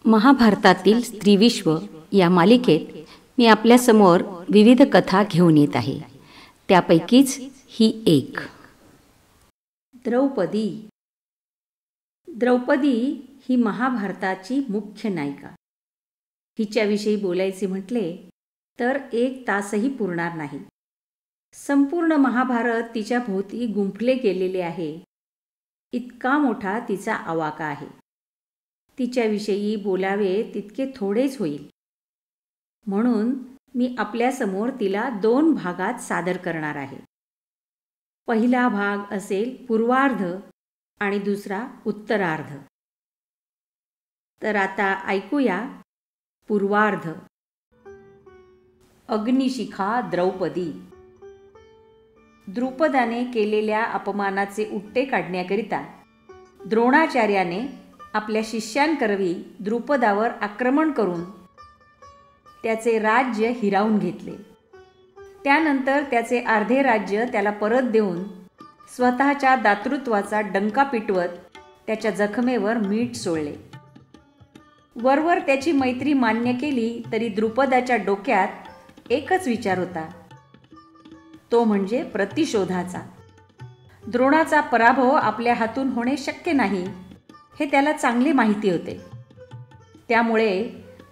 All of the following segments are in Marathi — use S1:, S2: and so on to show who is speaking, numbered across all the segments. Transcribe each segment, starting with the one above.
S1: महाभारतातील स्त्रीविश्व या मालिकेत मी आपल्यासमोर विविध कथा घेऊन येत आहे. त्यापैकीच ही एक. द्रौपदी. द्रौपदी ही महाभारताची मुख्य नायिका. हिच्याविषयी बोलायचे म्हटले तर 1 तासही पुरणार नाही. संपूर्ण महाभारत तिच्या भोवती गुंफले गेलेले आहे. इतका मोठा तिचा आवाका आहे. तिच्याविषयी बोलावे तितके थोडेच होईल. म्हणून मी आपल्यासमोर तिला 2 भागात सादर करणार आहे. पहिला भाग असेल पूर्वार्ध आणि दुसरा उत्तरार्ध. तर आता ऐकूया पूर्वार्ध. अग्निशिखा द्रौपदी. द्रुपदाने केलेल्या अपमानाचे उट्टे काढण्याकरिता द्रोणाचार्याने आपल्या शिष्यांकरवी द्रुपदावर आक्रमण करून त्याचे राज्य हिरावून घेतले. त्यानंतर त्याचे अर्धे राज्य त्याला परत देऊन स्वतःच्या दातृत्वाचा डंका पिटवत त्याच्या जखमेवर मीठ सोडले. वरवर त्याची मैत्री मान्य केली तरी द्रुपदाच्या डोक्यात एकच विचार होता, तो म्हणजे प्रतिशोधाचा. द्रोणाचा पराभव आपल्या हातून होणे शक्य नाही हे त्याला चांगले माहिती होते. त्यामुळे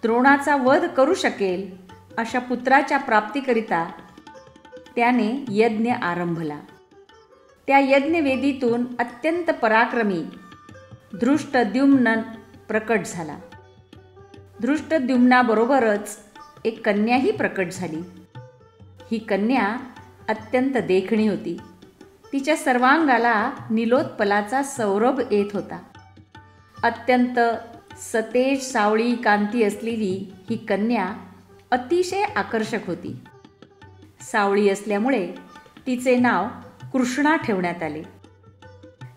S1: द्रोणाचा वध करू शकेल अशा पुत्राच्या प्राप्तीकरिता त्याने यज्ञ आरंभला. त्या यज्ञवेदीतून अत्यंत पराक्रमी धृष्टद्युम्न प्रकट झाला. धृष्टद्युम्नाबरोबरच एक कन्याही प्रकट झाली. ही कन्या अत्यंत देखणी होती. तिच्या सर्वांगाला नीलोत्पलाचा सौरभ येत होता. अत्यंत सतेज सावळी कांती असलेली ही कन्या अतिशय आकर्षक होती. सावळी असल्यामुळे तिचे नाव कृष्णा ठेवण्यात आले.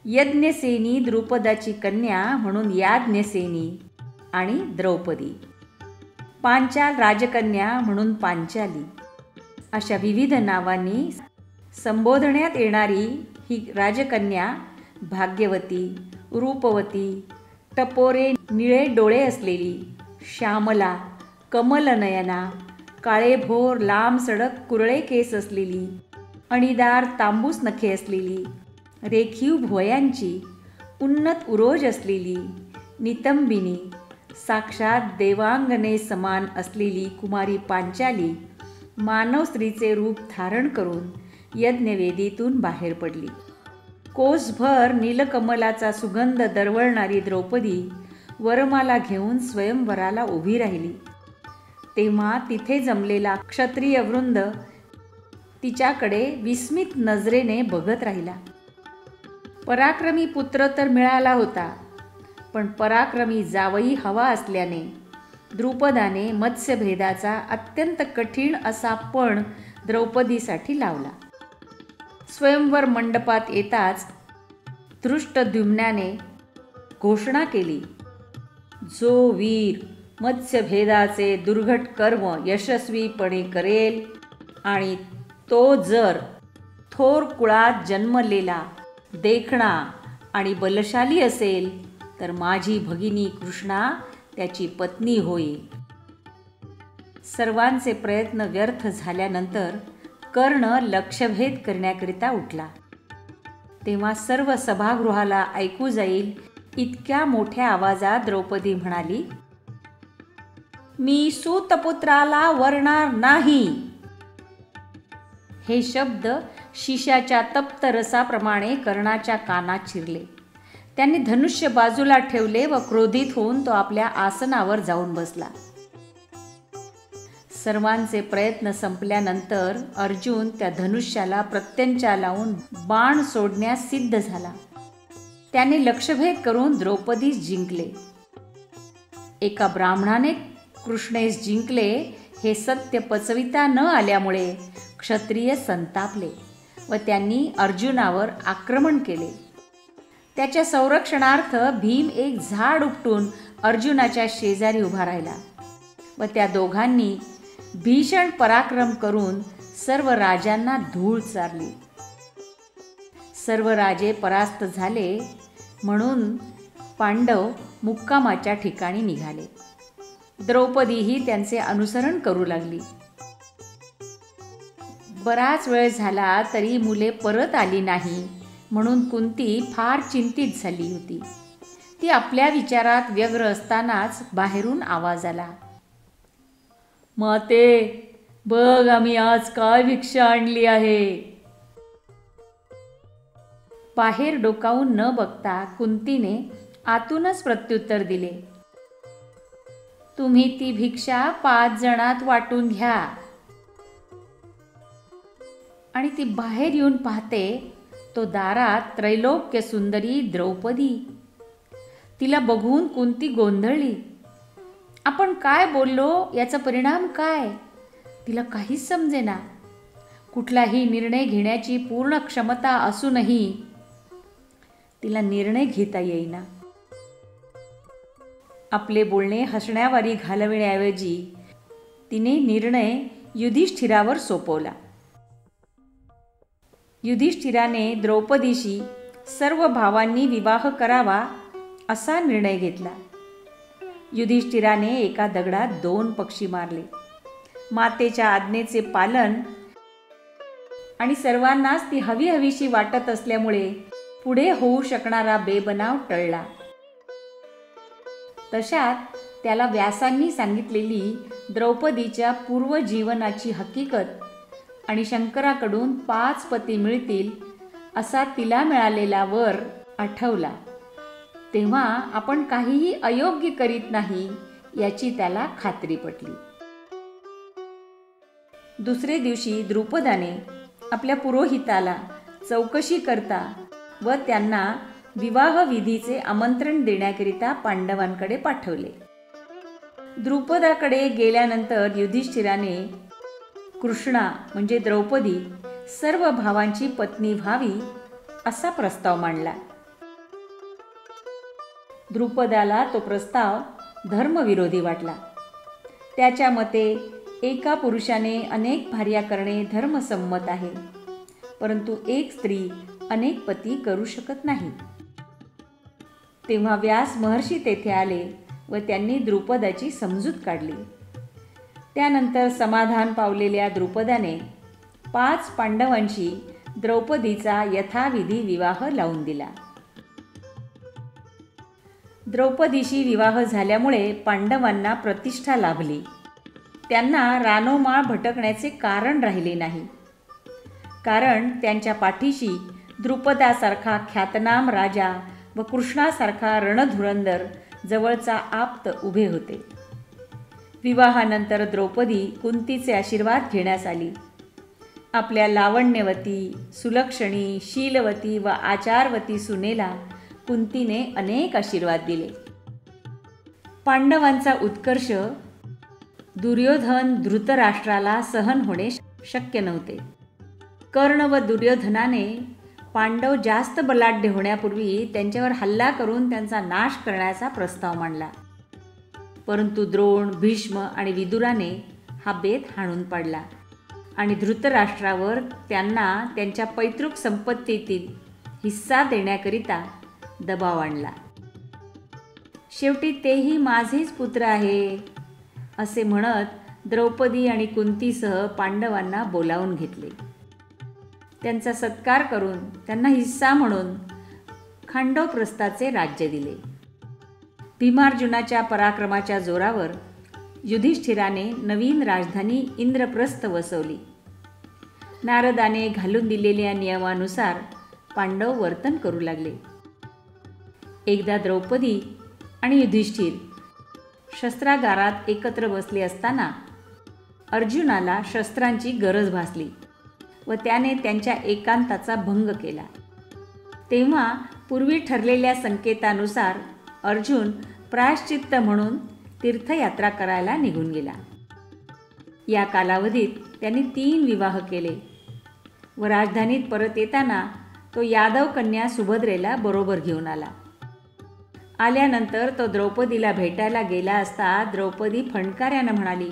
S1: यज्ञसेनी द्रुपदाची कन्या म्हणून याज्ञसेनी आणि द्रौपदी. पांचाल राजकन्या म्हणून पांचाली. अशा विविध नावांनी संबोधण्यात येणारी ही राजकन्या भाग्यवती, रूपवती, टपोरे निळे डोळे असलेली, श्यामला, कमलनयना, काळेभोर लांब सडक कुरळे केस असलेली, अणीदार तांबूस नखे असलेली, रेखीव भुवयांची, उन्नत उरोज असलेली, नितंबिनी, साक्षात देवांगने समान असलेली कुमारी पांचाली मानव स्त्रीचे रूप धारण करून यज्ञवेदीतून बाहेर पडली. कोसभर नीलकमलाचा सुगंध दरवळणारी द्रौपदी वरमाला घेऊन स्वयंवराला उभी राहिली. तेव्हा तिथे जमलेला क्षत्रिय वृंद तिच्याकडे विस्मित नजरेने बघत राहिला. पराक्रमी पुत्र तर मिळाला होता, पण पराक्रमी जावई हवा असल्याने द्रुपदाने मत्स्यभेदाचा अत्यंत कठीण असा पण द्रौपदीसाठी लावला. स्वयंवर मंडपात येताच धृष्टद्युम्नाने घोषणा केली, जो वीर मत्स्यभेदाचे दुर्घट कर्म यशस्वीपणे करेल आणि तो जर थोर कुळात जन्मलेला, देखणा आणि बलशाली असेल तर माझी भगिनी कृष्णा त्याची पत्नी होईल. सर्वांचे प्रयत्न व्यर्थ झाल्यानंतर कर्ण लक्ष्यभेद करण्याकरिता उठला. तेव्हा सर्व सभागृहाला ऐकू जाईल इतक्या मोठ्या आवाजात द्रौपदी म्हणाली, मी सूतपुत्राला वरणार नाही. हे शब्द शिशाच्या तप्त रसाप्रमाणे कर्णाच्या कानात शिरले. त्यांनी धनुष्य बाजूला ठेवले व क्रोधित होऊन तो आपल्या आसनावर जाऊन बसला. सर्वांचे प्रयत्न संपल्यानंतर अर्जुन त्या धनुष्याला प्रत्यंचा लावून बाण सोडण्यास सिद्ध झाला. त्याने लक्ष्यभेद करून द्रौपदीस जिंकले. एका ब्राह्मणाने कृष्णेस जिंकले हे सत्य पचविता न आल्यामुळे क्षत्रिय संतापले व त्यांनी अर्जुनावर आक्रमण केले. त्याच्या संरक्षणार्थ भीम एक झाड उपटून अर्जुनाच्या शेजारी उभा राहिला व त्या दोघांनी भीषण पराक्रम करून सर्व राजांना धूळ चारली. सर्व राजे परास्त झाले म्हणून पांडव मुक्कामाच्या ठिकाणी निघाले. द्रौपदीही त्यांचे अनुसरण करू लागली. बराच वेळ झाला तरी मुले परत आली नाही म्हणून कुंती फार चिंतित झाली होती. ती आपल्या विचारात व्यग्र असतानाच बाहेरून आवाज आला, माते, बघ आम्ही आज काय भिक्षा आणली आहे. बाहेर डोकावून न बघता कुंतीने आतूनच प्रत्युत्तर दिले, तुम्ही ती भिक्षा 5 जणात वाटून घ्या. आणि ती बाहेर येऊन पाहते तो दारात त्रैलोक्य सुंदरी द्रौपदी. तिला बघून कुंती गोंधळली. आपण काय बोललो याचा परिणाम काय तिला काहीच समजेना. कुठलाही निर्णय घेण्याची पूर्ण क्षमता असूनही तिला निर्णय घेता येईना. आपले बोलणे हसण्यावारी घालविण्याऐवजी तिने निर्णय युधिष्ठिरावर सोपवला. युधिष्ठिराने द्रौपदीशी सर्व भावांनी विवाह करावा असा निर्णय घेतला. युधिष्ठिराने एका दगडात 2 पक्षी मारले. मातेच्या आज्ञेचे पालन आणि सर्वांनाच ती हवीहवीशी वाटत असल्यामुळे पुढे होऊ शकणारा बेबनाव टळला. तशात त्याला व्यासांनी सांगितलेली द्रौपदीच्या पूर्वजीवनाची हकीकत आणि शंकराकडून 5 पती मिळतील असा तिला मिळालेला वर आठवला. तेव्हा आपण काहीही अयोग्य करीत नाही याची त्याला खात्री पटली. दुसरे दिवशी द्रुपदाने आपल्या पुरोहिताला चौकशी करता व त्यांना विवाहविधीचे आमंत्रण देण्याकरिता पांडवांकडे पाठवले. द्रुपदाकडे गेल्यानंतर युधिष्ठिराने कृष्णा म्हणजे द्रौपदी सर्व भावांची पत्नी व्हावी असा प्रस्ताव मांडला. द्रुपदाला तो प्रस्ताव धर्मविरोधी वाटला. त्याच्या मते एका पुरुषाने अनेक भार्या करणे धर्मसंमत आहे, परंतु एक स्त्री अनेक पती करू शकत नाही. तेव्हा व्यास महर्षी तेथे आले व त्यांनी द्रुपदाची समजूत काढली. त्यानंतर समाधान पावलेल्या द्रुपदाने 5 पांडवांशी द्रौपदीचा यथाविधी विवाह लावून दिला. द्रौपदीशी विवाह झाल्यामुळे पांडवांना प्रतिष्ठा लाभली. त्यांना रानोमाळ भटकण्याचे कारण राहिले नाही, कारण त्यांच्या पाठीशी द्रुपदासारखा ख्यातनाम राजा व कृष्णासारखा रणधुरंदर जवळचा आप्त उभे होते. विवाहानंतर द्रौपदी कुंतीचे आशीर्वाद घेण्यास आली. आपल्या लावण्यवती, सुलक्षणी, शीलवती व आचारवती सुनेला कुंतीने अनेक आशीर्वाद दिले. पांडवांचा उत्कर्ष दुर्योधन धृतराष्ट्राला सहन होणे शक्य नव्हते. कर्ण व दुर्योधनाने पांडव जास्त बलाढ्य होण्यापूर्वी त्यांच्यावर हल्ला करून त्यांचा नाश करण्याचा प्रस्ताव मांडला. परंतु द्रोण, भीष्म आणि विदुराने हा बेत हाणून पाडला आणि धृतराष्ट्रावर त्यांना त्यांच्या पैतृक संपत्तीतील हिस्सा देण्याकरिता दबाव आणला. शेवटी तेही माझेच पुत्र आहे असे म्हणत द्रौपदी आणि कुंतीसह पांडवांना बोलावून घेतले. त्यांचा सत्कार करून त्यांना हिस्सा म्हणून खांडवप्रस्थाचे राज्य दिले. भीमार्जुनाच्या पराक्रमाच्या जोरावर युधिष्ठिराने नवीन राजधानी इंद्रप्रस्थ वसवली. नारदाने घालून दिलेल्या नियमानुसार पांडव वर्तन करू लागले. एकदा द्रौपदी आणि युधिष्ठिर शस्त्रागारात एकत्र बसले असताना अर्जुनाला शस्त्रांची गरज भासली व त्याने त्यांच्या एकांताचा भंग केला. तेव्हा पूर्वी ठरलेल्या संकेतानुसार अर्जुन प्रायश्चित्त म्हणून तीर्थयात्रा करायला निघून गेला. या कालावधीत त्यांनी 3 विवाह केले व राजधानीत परत येताना तो यादव कन्या सुभद्रेला बरोबर घेऊन आला. आल्यानंतर तो द्रौपदीला भेटायला गेला असता द्रौपदी फणकाऱ्यानं म्हणाली,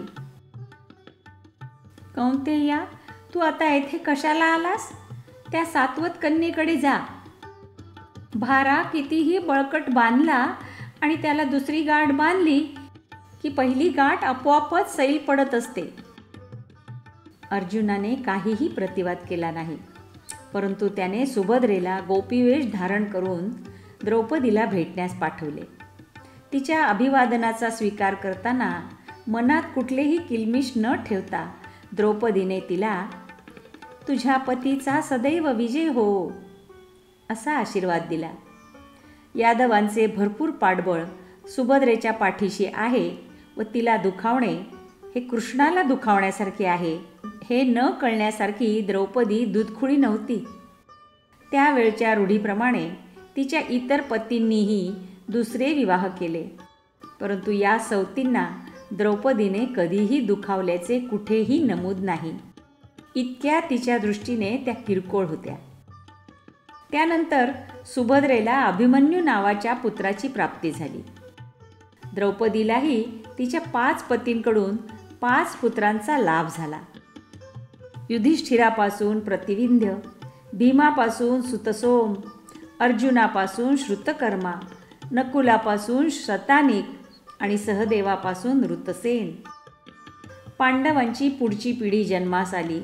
S1: कौंतेया, तू आता येथे कशाला आलास? त्या सात्वत कन्येकडे जा. भारा कितीही बळकट बांधला आणि त्याला दुसरी गाठ बांधली की पहिली गाठ आपोआपच सैल पडत असते. अर्जुनाने काहीही प्रतिवाद केला नाही, परंतु त्याने सुभद्रेला गोपीवेश धारण करून द्रौपदीला भेटण्यास पाठवले. तिच्या अभिवादनाचा स्वीकार करताना मनात कुठलेही किलमिश न ठेवता द्रौपदीने तिला तुझ्या पतीचा सदैव विजय हो असा आशीर्वाद दिला. यादवांचे भरपूर पाठबळ सुभद्रेच्या पाठीशी आहे व तिला दुखावणे हे कृष्णाला दुखावण्यासारखे आहे हे न कळण्यासारखी द्रौपदी दूधखुळी नव्हती. त्यावेळच्या रूढीप्रमाणे तिच्या इतर पतींनीही दुसरे विवाह केले, परंतु या सवतींना द्रौपदीने कधीही दुखावल्याचे कुठेही नमूद नाही. इतक्या तिच्या दृष्टीने त्या किरकोळ होत्या. त्यानंतर सुभद्रेला अभिमन्यू नावाच्या पुत्राची प्राप्ती झाली. द्रौपदीलाही तिच्या 5 पतींकडून 5 पुत्रांचा लाभ झाला. युधिष्ठिरापासून प्रतिविंध्य, भीमापासून सुतसोम, अर्जुनापासून श्रुतकर्मा, नकुलापासून शतानिक आणि सहदेवापासून ऋतसेन. पांडवांची पुढची पिढी जन्मास आली.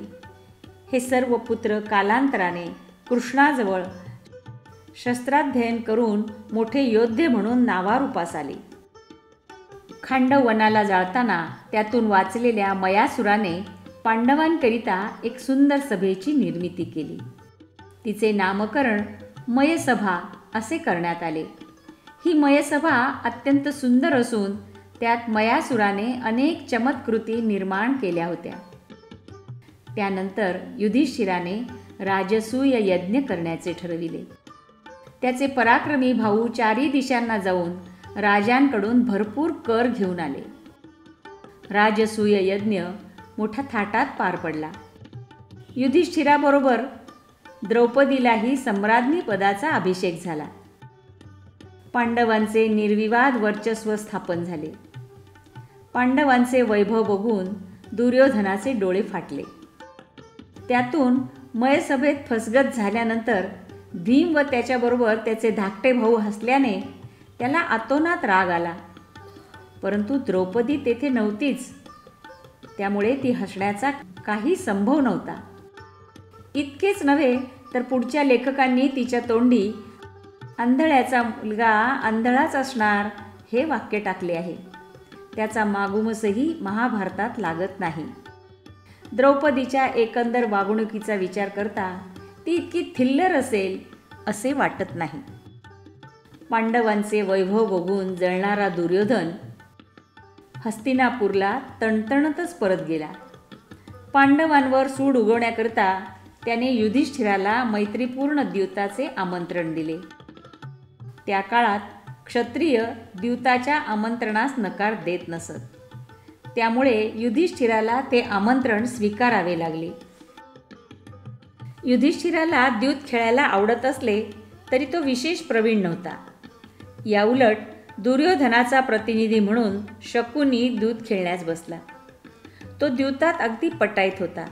S1: हे सर्व पुत्र कालांतराने कृष्णाजवळ शस्त्राध्ययन करून मोठे योद्धे म्हणून नावारूपास आले. खांडव वनाला जाळताना त्यातून वाचलेल्या मयासुराने पांडवांकरिता एक सुंदर सभेची निर्मिती केली. तिचे नामकरण मयसभा असे करण्यात आले. ही मयसभा अत्यंत सुंदर असून त्यात मयासुराने अनेक चमत्कृती निर्माण केल्या होत्या. त्यानंतर युधिष्ठिराने राजसूय यज्ञ करण्याचे ठरविले. त्याचे पराक्रमी भाऊ 4 दिशांना जाऊन राजांकडून भरपूर कर घेऊन आले. राजसूय यज्ञ मोठ्या थाटात पार पडला. युधिष्ठिराबरोबर द्रौपदीलाही सम्राज्ञी पदाचा अभिषेक झाला. पांडवांचे निर्विवाद वर्चस्व स्थापन झाले. पांडवांचे वैभव बघून दुर्योधनाचे डोळे फाटले. त्यातून मयसभेत फसगत झाल्यानंतर भीम व त्याच्याबरोबर त्याचे धाकटे भाऊ हसल्याने त्याला अतोनात राग आला, परंतु द्रौपदी तेथे नव्हतीच, त्यामुळे ती हसण्याचा काही संभव नव्हता. इतकेच नव्हे तर पुढच्या लेखकांनी तिच्या तोंडी आंधळ्याचा मुलगा आंधळाच असणार हे वाक्य टाकले आहे. त्याचा मागुमसही महाभारतात लागत नाही. द्रौपदीच्या एकंदर वागणुकीचा विचार करता ती इतकी थिल्लर असेल असे वाटत नाही. पांडवांचे वैभव बघून जळणारा दुर्योधन हस्तिनापूरला तणतणतच परत गेला. पांडवांवर सूड उगवण्याकरता त्याने युधिष्ठिराला मैत्रीपूर्ण द्यूताचे आमंत्रण दिले. त्या काळात क्षत्रिय द्यूताच्या आमंत्रणास नकार देत नसत, त्यामुळे युधिष्ठिराला ते आमंत्रण स्वीकारावे लागले. युधिष्ठिराला द्यूत खेळायला आवडत असले तरी तो विशेष प्रवीण नव्हता. याउलट दुर्योधनाचा प्रतिनिधी म्हणून शकुनी द्यूत खेळण्यास बसला. तो द्यूतात अगदी पटाईत होता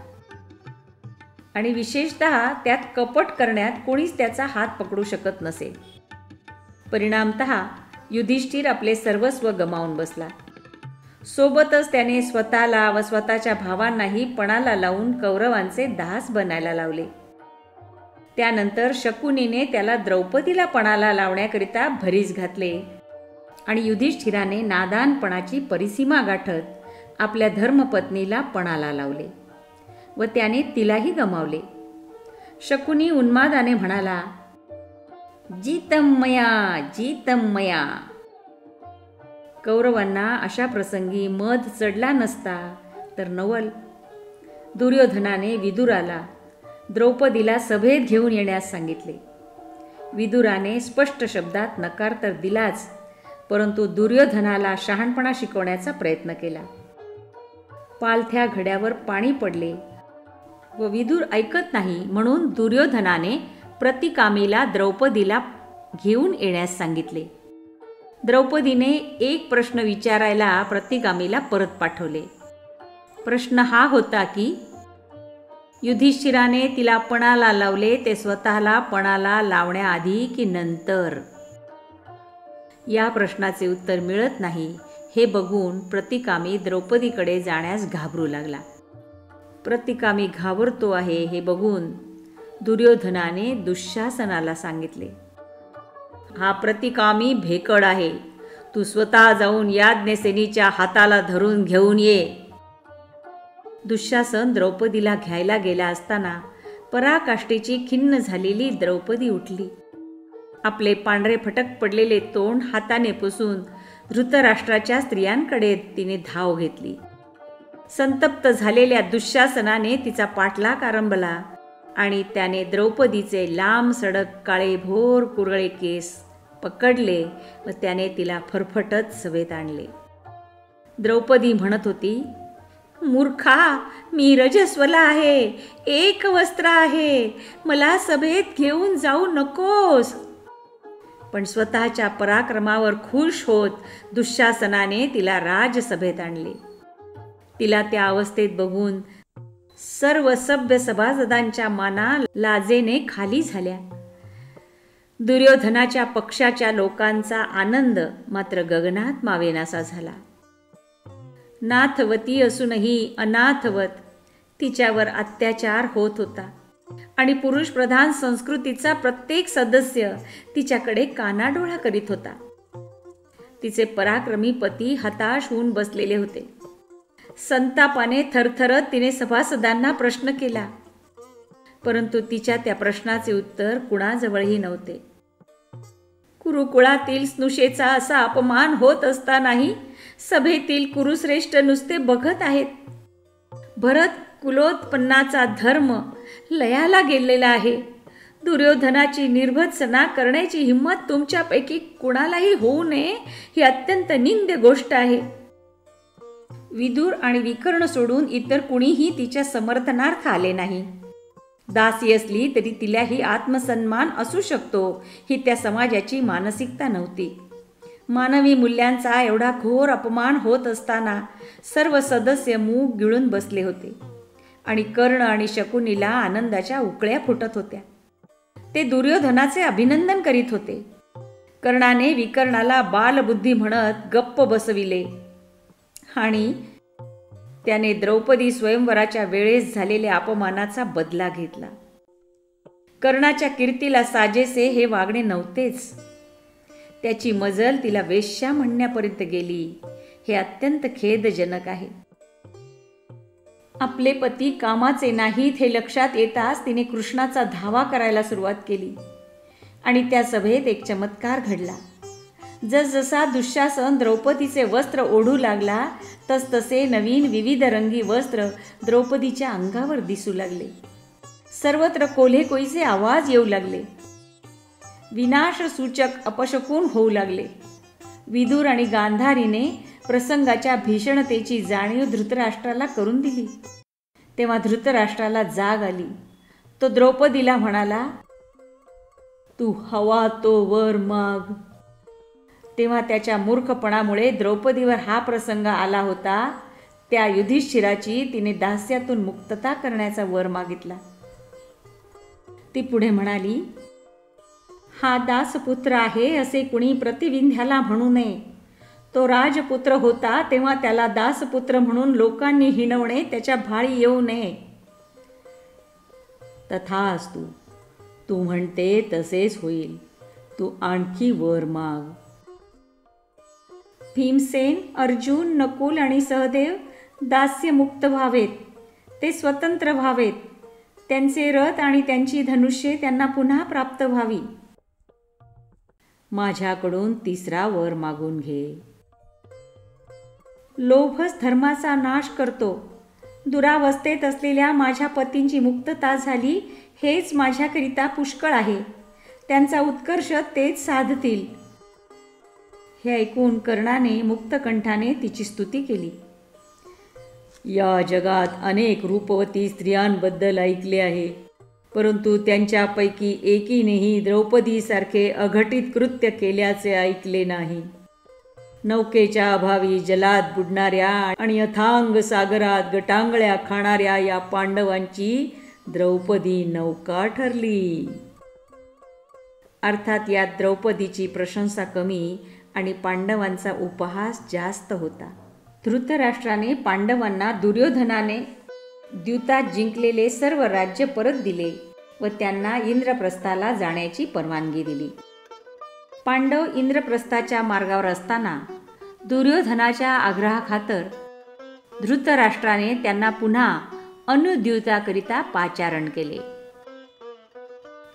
S1: आणि विशेषतः त्यात कपट करण्यात कोणीच त्याचा हात पकडू शकत नसे. परिणामतः युधिष्ठिर आपले सर्वस्व गमावून बसला. सोबतच त्याने स्वतःला व स्वतःच्या भावांनाही पणाला लावून कौरवांचे दास बनायला लावले. त्यानंतर शकुनीने त्याला द्रौपदीला पणाला लावण्याकरिता भरीस घातले आणि युधिष्ठिराने नादानपणाची परिसीमा गाठत आपल्या धर्मपत्नीला पणाला लावले व त्याने तिलाही गमावले. शकुनी उन्मादाने म्हणाला, जीतम मया. कौरवांना अशा प्रसंगी मध चढला नसता तर नवल. दुर्योधनाने विदुराला द्रौपदीला सभेत घेऊन येण्यास सांगितले. विदुराने स्पष्ट शब्दात नकार तर दिलाच, परंतु दुर्योधनाला शहाणपणा शिकवण्याचा प्रयत्न केला. पालथ्या घड्यावर पाणी पडले व विदुर ऐकत नाही, म्हणून दुर्योधनाने प्रतिकामीला द्रौपदीला घेऊन येण्यास सांगितले. द्रौपदीने एक प्रश्न विचारायला प्रतिकामीला परत पाठवले. प्रश्न हा होता की युधिष्ठिराने तिला पणाला लावले ते स्वतःला पणाला लावण्याआधी की नंतर? या प्रश्नाचे उत्तर मिळत नाही हे बघून प्रतिकामी द्रौपदीकडे जाण्यास घाबरू लागला. प्रतिकामी घाबरतो आहे हे बघून दुर्योधनाने दुःशासनाला सांगितले, हा प्रतिकामी भेकड आहे. तू स्वतः जाऊन याज्ञसेनीच्या हाताला धरून घेऊन ये. दुःशासन द्रौपदीला घ्यायला गेला असताना पराकाष्ठेची खिन्न झालेली द्रौपदी उठली. आपले पांढरे फटक पडलेले तोंड हाताने पुसून धृतराष्ट्राच्या स्त्रियांकडे तिने धाव घेतली. संतप्त झालेल्या दुःशासनाने तिचा पाठलाग आरंभला आणि त्याने द्रौपदीचे लांब सडक काळेभोर कुरळे केस पकडले व त्याने तिला फरफटत सभेत आणले. द्रौपदी म्हणत होती, मूर्खा, मी रजस्वला आहे, एक वस्त्र आहे, मला सभेत घेऊन जाऊ नकोस. पण स्वतःच्या पराक्रमावर खुश होत दुःशासनाने तिला राजसभेत आणले. तिला त्या अवस्थेत बघून सर्व सभ्य सभासदांच्या माना लाजेने खाली झाल्या. दुर्योधनाच्या पक्षाच्या लोकांचा आनंद मात्र गगनात मावेनासा झाला. नाथवती असूनही अनाथवत तिच्यावर अत्याचार होत होता आणि पुरुषप्रधान संस्कृतीचा प्रत्येक सदस्य तिच्याकडे कानाडोळा करीत होता. तिचे पराक्रमी पती हताश होऊन बसलेले होते. संतापाने थरथरत तिने सभासदांना प्रश्न केला, परंतु तिच्या त्या प्रश्नाचे उत्तर कुणाजवळही नव्हते. कुरुकुळातील स्नुषेचा असा अपमान होत असतानाही सभेतील कुरुश्रेष्ठ नुसते बघत आहेत. भरत कुलोत्पन्नाचा धर्म लयाला गेलेला आहे. दुर्योधनाची निर्भत्सना करण्याची हिंमत तुमच्यापैकी कुणालाही होऊ नये ही अत्यंत निंद्य गोष्ट आहे. विदुर आणि विकर्ण सोडून इतर कुणीही तिच्या समर्थनार्थ आले नाही. दासी असली तरी तिलाही आत्मसन्मान असू शकतो ही त्या समाजाची मानसिकता नव्हती. मानवी मूल्यांचा एवढा घोर अपमान होत असताना सर्व सदस्य मूग गिळून बसले होते आणि कर्ण आणि शकुनीला आनंदाच्या उकळ्या फुटत होत्या. ते दुर्योधनाचे अभिनंदन करीत होते. कर्णाने विकर्णाला बालबुद्धी म्हणत गप्प बसविले आणि त्याने द्रौपदी स्वयंवराच्या वेळेस झालेल्या अपमानाचा बदला घेतला. कर्णाच्या कीर्तीला साजेसे हे वागणे नव्हतेच. त्याची मजल तिला वेश्या म्हणण्यापर्यंत गेली. हे अत्यंत खेदजनक आहे. आपले पती कामाचे नाहीत हे लक्षात येताच तिने कृष्णाचा धावा करायला सुरुवात केली आणि त्या सभेत एक चमत्कार घडला. जसजसा दुःशासन द्रौपदीचे वस्त्र ओढू लागला तसतसे नवीन विविध रंगी वस्त्र द्रौपदीच्या अंगावर दिसू लागले. सर्वत्र कोल्हेकोईचे आवाज येऊ लागले. विनाशसूचक अपशकुन होऊ लागले. विदुर आणि गांधारीने प्रसंगाच्या भीषणतेची जाणीव धृतराष्ट्राला करून दिली. तेव्हा धृतराष्ट्राला जाग आली. तो द्रौपदीला म्हणाला, तू हवा तो वर माग. तेव्हा त्याच्या मूर्खपणामुळे द्रौपदीवर हा प्रसंग आला होता. त्या युधिष्ठिराची तिने दास्यातून मुक्तता करण्याचा वर मागितला. ती पुढे म्हणाली, हा दासपुत्र आहे असे कुणी प्रतिविंध्याला म्हणू नये. तो राजपुत्र होता तेव्हा त्याला दासपुत्र म्हणून लोकांनी हिणवणे त्याच्या भाळी येऊ नये. तथास्तु, तू म्हणते तसेच होईल. तू आणखी वर माग. भीमसेन, अर्जुन, नकुल आणि सहदेव दास्यमुक्त व्हावेत. ते स्वतंत्र व्हावेत. त्यांचे रथ आणि त्यांची धनुष्ये त्यांना पुन्हा प्राप्त व्हावी. माझ्याकडून तिसरा वर मागून घे. लोभच धर्माचा नाश करतो. दुरावस्थेत असलेल्या माझ्या पतींची मुक्तता झाली हेच माझ्याकरिता पुष्कळ आहे. त्यांचा उत्कर्ष तेच साधतील. हे ऐकून कर्णाने मुक्तकंठाने तिची स्तुती केली. या जगात अनेक रूपवती स्त्रियांबद्दल ऐकले आहे, परंतु त्यांच्यापैकी एकीनेही द्रौपदीसारखे अघटित कृत्य केल्याचे ऐकले नाही. नौकेच्या अभावी जलात बुडणाऱ्या आणि अथांग सागरात गटांगळ्या खाणाऱ्या या पांडवांची द्रौपदी नौका ठरली. अर्थात यात द्रौपदीची प्रशंसा कमी आणि पांडवांचा उपहास जास्त होता. धृतराष्ट्राने पांडवांना दुर्योधनाने द्यूतात जिंकलेले सर्व राज्य परत दिले व त्यांना इंद्रप्रस्थाला जाण्याची परवानगी दिली. पांडव इंद्रप्रस्थाच्या मार्गावर असताना दुर्योधनाच्या आग्रहाखातर धृतराष्ट्राने त्यांना पुन्हा अनुद्यूताकरिता पाचारण केले.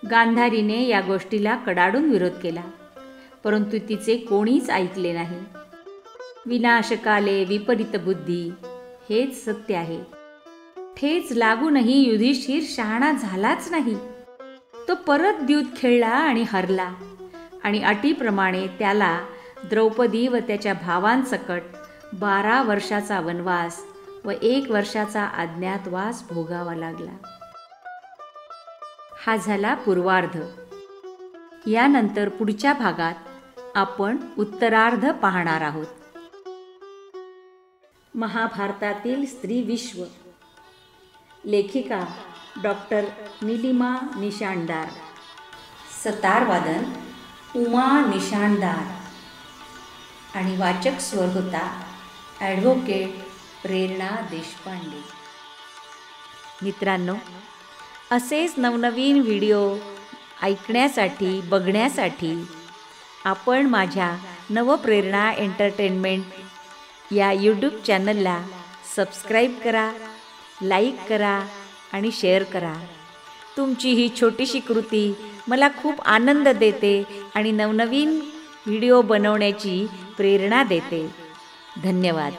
S1: गांधारीने या गोष्टीला कडाडून विरोध केला, परंतु तिचे कोणीच ऐकले नाही. विनाशकाले विपरीत बुद्धी हेच सत्य आहे. ठेच लागूनही युधिष्ठिर शहाणा झालाच नाही. तो परत द्यूत खेळला आणि हरला आणि अटीप्रमाणे त्याला द्रौपदी व त्याच्या भावांसकट 12 वर्षाचा वनवास व 1 वर्षाचा अज्ञातवास भोगावा लागला. हा झाला पूर्वार्ध. यानंतर पुढच्या भागात आपण उत्तरार्ध पाहणार आहोत. महाभारतातील स्त्री विश्व. लेखिका डॉक्टर नीलिमा निशाणदार. सतारवादन उमा निशाणदार आणि वाचक स्वर होता ॲडव्होकेट प्रेरणा देशपांडे. मित्रांनो, असेच नवनवीन व्हिडिओ ऐकण्यासाठी बघण्यासाठी आपण माझ्या नवप्रेरणा एंटरटेनमेंट या यूट्यूब चॅनलला सबस्क्राईब करा, लाईक करा आणि शेअर करा. तुमची ही छोटीशी कृती मला खूप आनंद देते आणि नवनवीन व्हिडिओ बनवण्याची प्रेरणा देते. धन्यवाद.